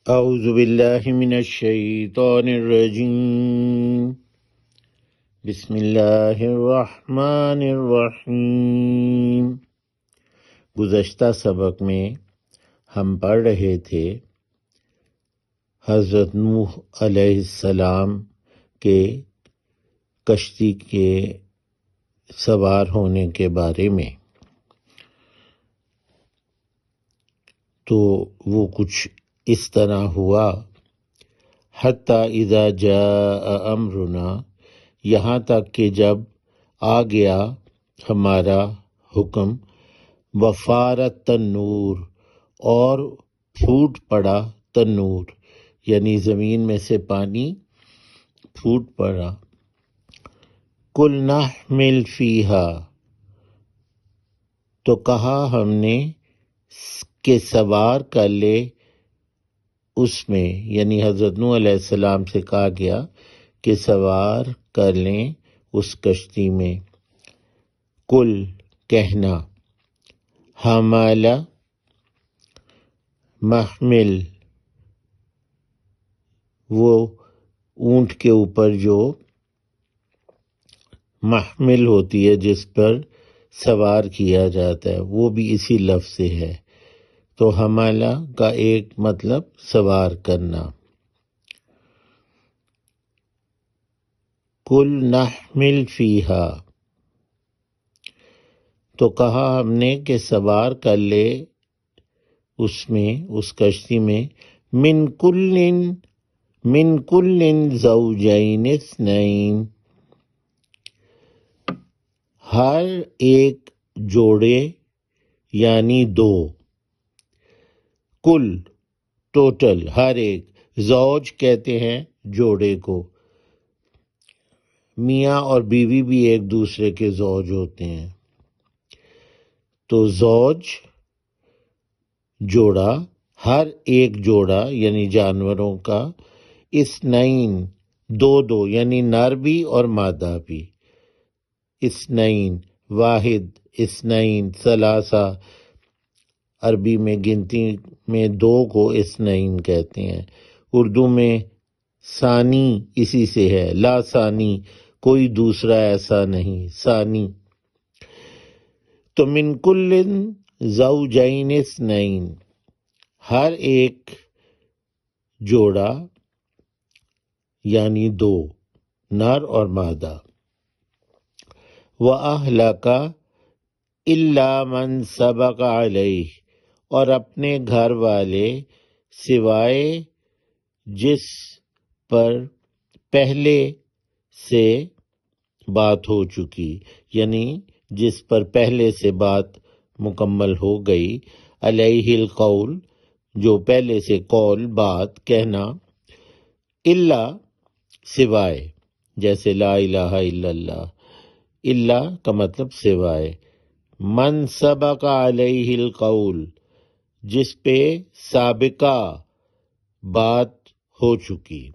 اعوذ باللہ من الشیطان الرجیم بسم اللہ الرحمن الرحیم۔ گزشتہ سبق میں ہم پڑھ رہے تھے حضرت نوح علیہ السلام کے کشتی کے سوار ہونے کے بارے میں، تو وہ کچھ اس طرح ہوا، حتیٰ اذا جاء امرنا، یہاں تک کہ جب آ گیا ہمارا حکم، وفارت تنور، اور پھوٹ پڑا تنور، یعنی زمین میں سے پانی پھوٹ پڑا۔ قلنا احمل فیہا، تو کہا ہم نے کہ سوار کر لے اس میں، یعنی حضرت نوح علیہ السلام سے کہا گیا کہ سوار کر لیں اس کشتی میں۔ کل، کہنا، حمل، محمل، وہ اونٹ کے اوپر جو محمل ہوتی ہے جس پر سوار کیا جاتا ہے، وہ بھی اسی لفظ سے ہے، تو حملہ کا ایک مطلب سوار کرنا۔ کل نحمل فیہا، تو کہا ہم نے کہ سوار کر لے اس میں، اس کشتی میں، من کل زوجین اثنین، ہر ایک جوڑے یعنی دو، کل ٹوٹل، ہر ایک، زوج کہتے ہیں جوڑے کو، میاں اور بیوی بھی ایک دوسرے کے زوج ہوتے ہیں، تو زوج جوڑا، ہر ایک جوڑا یعنی جانوروں کا، اثنین، دو یعنی نر بھی اور مادہ بھی، اثنین واحد، اثنین ثلاثہ، عربی میں گنتی میں دو کو اثنین کہتے ہیں، اردو میں ثانی اسی سے ہے، لا ثانی، کوئی دوسرا ایسا نہیں، ثانی۔ تو من کل زوجین اثنین، ہر ایک جوڑا یعنی دو، نر اور مادہ، وَأَهْلَكَ إِلَّا مَنْ سَبَقَ عَلَيْهِ، اور اپنے گھر والے سوائے جس پر پہلے سے بات ہو چکی، یعنی جس پر پہلے سے بات مکمل ہو گئی، علیہ القول، جو پہلے سے قول بات کہنا، الا سوائے، جیسے لا الہ الا اللہ، الا کا مطلب سوائے، من سبق علیہ القول، جس پہ سابقہ بات ہو چکی،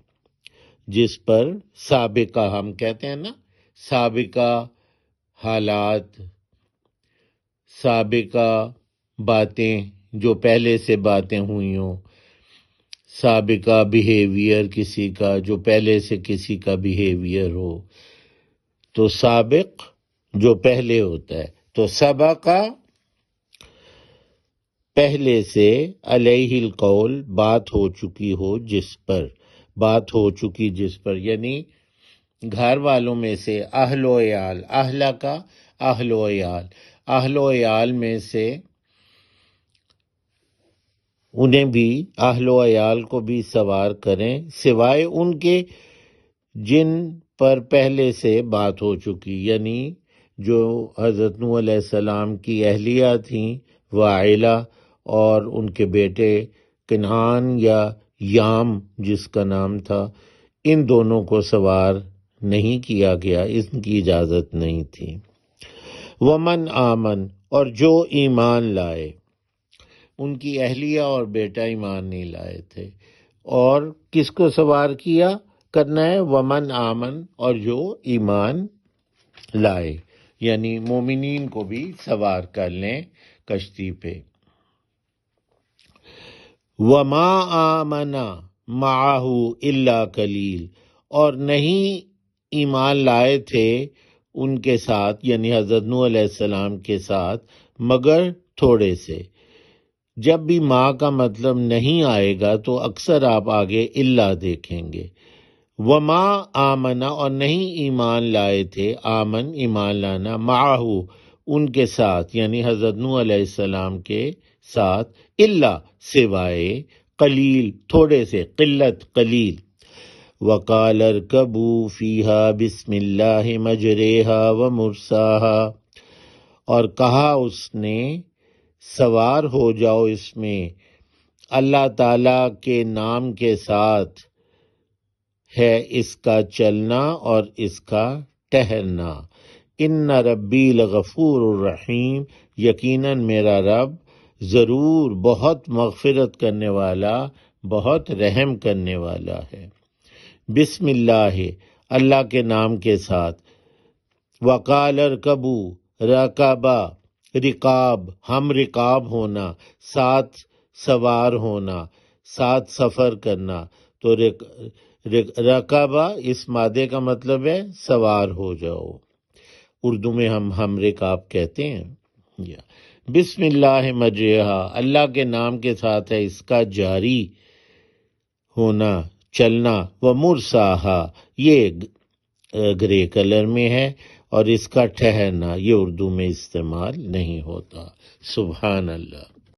جس پر سابقہ ہم کہتے ہیں نا، سابقہ حالات، سابقہ باتیں، جو پہلے سے باتیں ہوئی ہوں، سابقہ بیہیویئر کسی کا، جو پہلے سے کسی کا بیہیویئر ہو، تو سابق جو پہلے ہوتا ہے، تو سبقہ پہلے سے، علیہ القول بات ہو چکی ہو جس پر، بات ہو چکی جس پر، یعنی گھر والوں میں سے، اہل و عیال، اہل کا اہل و عیال، اہل و عیال میں سے انہیں بھی، اہل و عیال کو بھی سوار کریں، سوائے ان کے جن پر پہلے سے بات ہو چکی، یعنی جو حضرت نوح علیہ السلام کی اہلیہ تھیں، وائلہ، اور ان کے بیٹے کنعان یا یام جس کا نام تھا، ان دونوں کو سوار نہیں کیا گیا، اس کی اجازت نہیں تھی۔ ومن آمن، اور جو ایمان لائے، ان کی اہلیہ اور بیٹا ایمان نہیں لائے تھے، اور کس کو سوار کیا کرنا ہے؟ ومن آمن، اور جو ایمان لائے، یعنی مومنین کو بھی سوار کر لیں کشتی پہ۔ وما آمنا معہ الا قلیل، اور نہیں ایمان لائے تھے ان کے ساتھ یعنی حضرت نوح علیہ السلام کے ساتھ مگر تھوڑے سے۔ جب بھی ما کا مطلب نہیں آئے گا تو اکثر آپ آگے الا دیکھیں گے۔ وما آمنا، اور نہیں ایمان لائے تھے، آمن ایمان لانا، معہو ان کے ساتھ یعنی حضرت نوح علیہ السلام کے ساتھ، الا سوائے، قلیل تھوڑے سے، قلت قلیل۔ وقال ارکبوا فیہا بسم اللہ مجریہا ومرساہا، اور کہا اس نے سوار ہو جاؤ اس میں اللہ تعالیٰ کے نام کے ساتھ ہے اس کا چلنا اور اس کا ٹہرنا۔ ان ربی لغفور الرحیم، یقیناً میرا رب ضرور بہت مغفرت کرنے والا، بہت رحم کرنے والا ہے۔ بسم اللہ، اللہ کے نام کے ساتھ۔ وقال ارکبوا، رکابا رکاب، ہم رکاب ہونا، ساتھ سوار ہونا، ساتھ سفر کرنا، تو رکابا اس مادے کا مطلب ہے سوار ہو جاؤ، اردو میں ہم رکاب کہتے ہیں۔ بسم اللہ مجریہا، اللہ کے نام کے ساتھ ہے اس کا جاری ہونا، چلنا، ومرساہا یہ گرے کلر میں ہے، اور اس کا ٹھہرنا یہ اردو میں استعمال نہیں ہوتا۔ سبحان اللہ۔